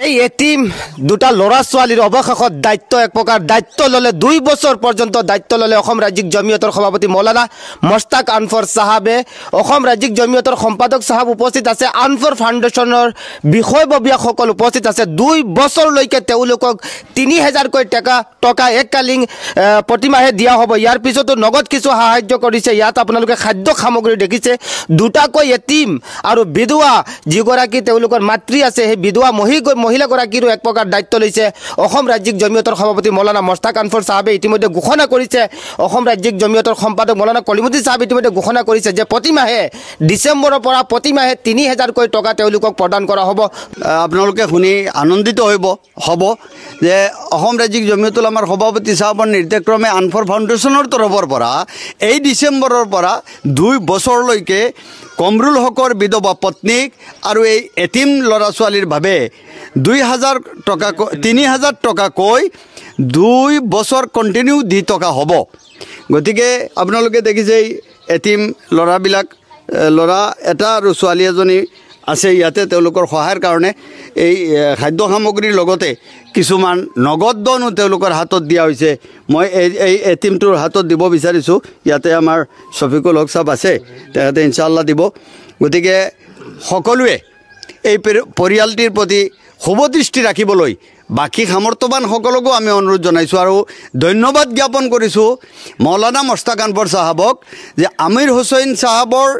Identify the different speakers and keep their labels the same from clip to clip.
Speaker 1: এই এতিম দুটা ল'ৰা ছোৱালীৰ অৱশেষত দায়িত্ব এক প্ৰকাৰ দায়িত্ব ল'লে 2 বছৰ পৰ্যন্ত দায়িত্ব ল'লে অসম ৰাজ্যিক জমিয়তৰ সভাপতি মৌলানা মস্তাক আনফৰ চাহাবে। অসম ৰাজ্যিক জমিয়তৰ সম্পাদক চাহাব উপস্থিত আছে, আনফৰ ফাউণ্ডেশ্যনৰ বিষয়ববীয়াসকল উপস্থিত আছে। 2 বছৰলৈকে তেওঁলোকক 3000কৈ টকা এককালীন প্ৰতিমাহে দিয়া হ'ব। ইয়াৰ পিছতো নগদ কিছু সাহায্য কৰিছে। ইয়াত আপোনালোকে খাদ্য সামগ্ৰী দেখিছে। দুটাকৈ এতিম আৰু বিধৱা যিগৰাকী তেওঁলোকৰ মাতৃ আছে, সেই বিধৱা মহিলাগৰাকীৰো এক প্ৰকাৰ দায়িত্ব লৈছে অসম ৰাজ্যিক জমিয়তৰ সভাপতি মৌলানা মস্তাক আনফৰ চাহাবে। ইতিমধ্যে ঘোষণা কৰিছে অসম ৰাজ্যিক জমিয়তৰ সম্পাদক মৌলানা কলিমুদ্দিন চাহাবে ইতিমধ্যে ঘোষণা কৰিছে যে প্ৰতিমাহে ডিচেম্বৰৰ পৰা প্ৰতিমাহে 3000কৈ টকা তেওঁলোকক প্ৰদান কৰা হ'ব।
Speaker 2: আপোনালোকে শুনি আনন্দিত হ'ব যে অসম ৰাজ্যিক জমিয়তুল আমাৰ সভাপতি চাহাবৰ নিৰ্দেশক্ৰমে আনফৰ ফাউণ্ডেশ্যনৰ তৰফৰ পৰা এই ডিচেম্বৰৰ পৰা 2 বছৰলৈকে কমৰুল হকৰ বিধৱা পত্নীক আৰু এই এতিম ল'ৰা ছোৱালীৰ বাবে 3000 টকাকৈ 2 বছৰ কণ্টিনিউ দি থকা হ'ব। গতিকে আপোনালোকে দেখিছে এতিম ল'ৰা এটা আৰু ছোৱালী এজনী আছে ইয়াতে। তেওঁলোকৰ সহায়ৰ কাৰণে এই খাদ্য সামগ্ৰীৰ লগতে কিছুমান নগদ ধনো তেওঁলোকৰ হাতত দিয়া হৈছে। মই এই এটিমটোৰ হাতত দিব বিচাৰিছোঁ। ইয়াতে আমাৰ শফিকুল হক সাহেব আছে, তেখেতে ইনশাআল্লাহ দিব। গতিকে সকলোৱে এই পৰিয়ালটিৰ প্ৰতি শুভদৃষ্টি ৰাখিবলৈ বাকী সামৰ্থ্যৱানসকলকো আমি অনুৰোধ জনাইছোঁ আৰু ধন্যবাদ জ্ঞাপন কৰিছোঁ মৌলানা মস্তাক আনফৰ চাহাবক যে আমিৰ হুছেইন চাহাবৰ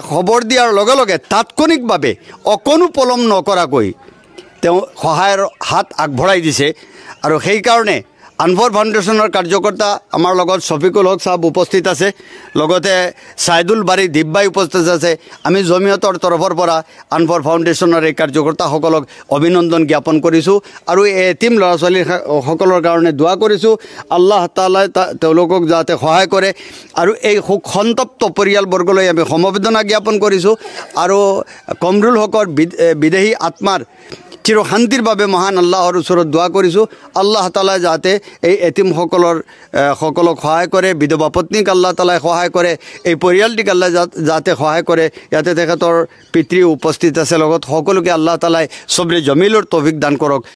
Speaker 2: খবৰ দিয়াৰ লগে লগে তাৎক্ষণিকভাৱে অকণো পলম নকৰাকৈ তেওঁ সহায়ৰ হাত আগবঢ়াই দিছে। আৰু সেইকাৰণে আনফৰ ফাউণ্ডেশ্যনৰ কাৰ্যকৰ্তা আমাৰ লগত শফিকুল হক সাহেব উপস্থিত আছে, লগতে ছাইদুল বাৰী দিব্যাই উপস্থিত আছে। আমি জমিয়তৰ তৰফৰ পৰা আনফৰ ফাউণ্ডেশ্যনৰ এই কাৰ্যকৰ্তাসকলক অভিনন্দন জ্ঞাপন কৰিছোঁ আৰু এই এতিম ল'ৰা ছোৱালীসকলৰ কাৰণে দোৱা কৰিছোঁ। আল্লাহ তাআলাই তেওঁলোকক যাতে সহায় কৰে আৰু এই শোক সন্তপ্ত পৰিয়ালবৰ্গলৈ আমি সমবেদনা জ্ঞাপন কৰিছোঁ আৰু কমৰুল হকৰ বিদেহী আত্মাৰ চিৰ শান্তিৰ বাবে মহান আল্লাহৰ ওচৰত দোৱা কৰিছোঁ। আল্লাহ তাআলাই যাতে এই এতিমসকলক সহায় কৰে, বিধৱা পত্নীক আল্লাহ তাআলাই সহায় কৰে, এই পৰিয়ালটিক আল্লাহ যাতে সহায় কৰে। ইয়াতে তেখেতৰ পিতৃ উপস্থিত আছে, লগত সকলোকে আল্লাহ তাআলাই সবৰে জমিলৰ তৌফিক দান কৰক।